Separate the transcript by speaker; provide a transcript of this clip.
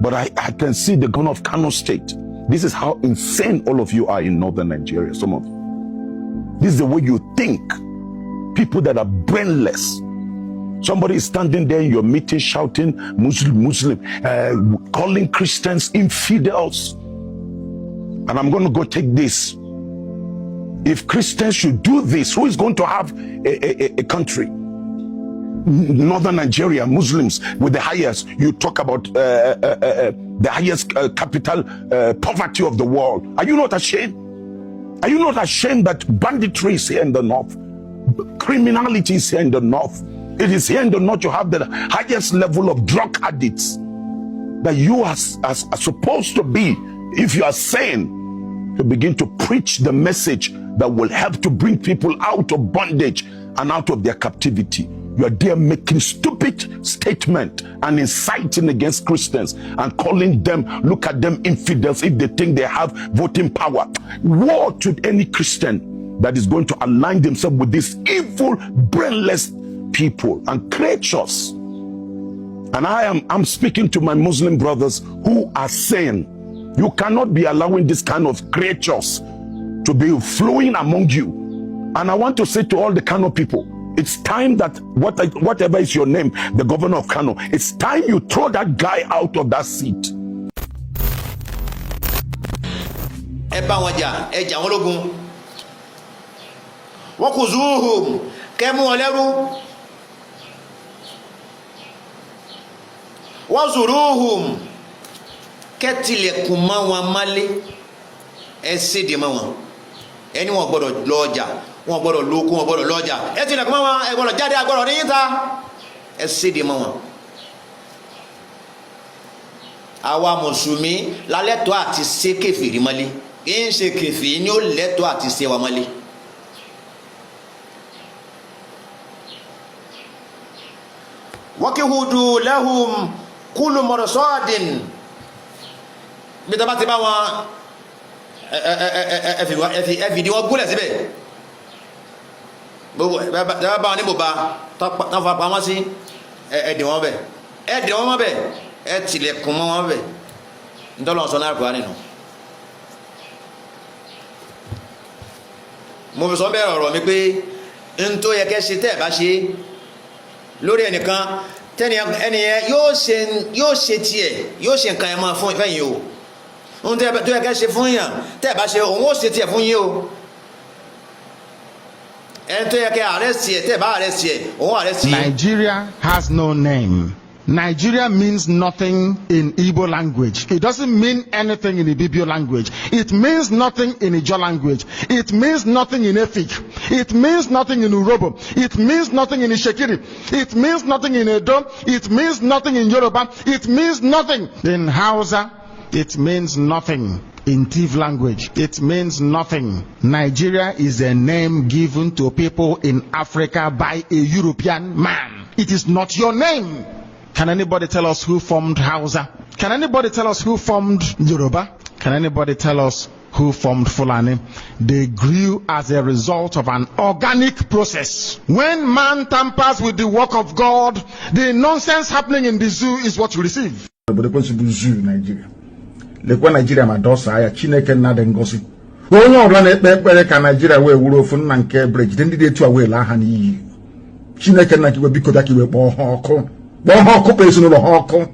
Speaker 1: But I can see the governor of Kano State. This is how insane all of you are in northern Nigeria, some of you. This is the way you think. People that are brainless. Somebody is standing there in your meeting shouting, Muslim, calling Christians infidels. And I'm going to go take this. If Christians should do this, who is going to have a country? Northern Nigeria, Muslims with the highest, you talk about the highest capital poverty of the world. Are you not ashamed? Are you not ashamed that banditry is here in the north? Criminality is here in the north. It is here in the north you have the highest level of drug addicts that you are supposed to be, if you are sane, to begin to preach the message that will help to bring people out of bondage and out of their captivity. You are there making stupid statement and inciting against Christians and calling them, look at them, infidels, if they think they have voting power. Woe to any Christian that is going to align themselves with these evil, brainless people and creatures. And I'm speaking to my Muslim brothers who are saying, you cannot be allowing this kind of creatures to be flowing among you. And I want to say to all the Kano people, it's time that whatever is your name, the governor of Kano, it's time you throw that guy out of that seat.
Speaker 2: Wazuruhum ketile kumawa male esidi mawa eni won gbọ́dọ̀ lọ́jà wọ́n gbọ́dọ̀ lóko wọ́n gbọ́dọ̀ lọ́jà etile kumawa e gbọ́dọ̀ jáde agbọ́dọ̀ ni yita esidi mawa àwa mùsùlùmí la lẹ́tọ̀ọ́ àti ṣe kèfèrí male in ṣe kèfèrí ni ó lẹ́tọ̀ọ́ àti ṣe wa male wakihudu lahum kullu marsadin bí tá bá ti bá wọn ẹ fìdí wọn gúnlẹ̀ síbẹ̀ bá wọn ní bòbá tán fa pamọ́ sí ẹ̀dì wọn bẹ̀ ẹ tilẹ̀kùn mọ́ wọn bẹ̀ ntọ́lọ́ sọ náà kúrò nínú. mo fi sọ bẹ́ẹ̀ ọ̀rọ̀ mi pé n tó yẹ kẹ́ ṣe tẹ́ ẹ̀ bá ṣe lórí ẹnìkan tẹ́ni ẹnìyẹn yóò ṣe tiẹ̀ yóò ṣe nǹkan ẹ̀ máa fún fẹ́yìn o ohun tó yẹ kẹ́ ṣe fún yàn tẹ́ ẹ̀ bá ṣe òun ó ṣe tiẹ̀ fún yín o ẹni tó yẹ kẹ́ arrest ẹ̀ tẹ́ ẹ̀ bá arrest ẹ̀ òun arrest yín.
Speaker 3: Nigeria has no name. Nigeria means nothing in Igbo language. It doesn't mean anything in Ibibio language. It means nothing in Ijo language. It means nothing in Efik. It means nothing in Urobo. It means nothing in Ishekiri. It means nothing in Edo. It means nothing in Yoruba. It means nothing in Hausa. It means nothing in Tiv language. It means nothing. Nigeria is a name given to people in Africa by a European man. It is not your name. Can anybody tell us who formed Hausa? Can anybody tell us who formed Yoruba? Can anybody tell us who formed Fulani? They grew as a result of an organic process. When man tampers with the work of God, the nonsense happening in the zoo is what you receive.
Speaker 4: Nigeria madosa ya Chineke na de ngosi onye ọbụla na-ekpe ekpere ka Nigeria wee wuru ofu nna nke bridge ndị dị etu a wee laa ha n'iyi Chineke na kiwe biko da kiwe kpọọ ha ọkụ kpọọ ha ọkụ kpọ ezinụlọ ha ọkụ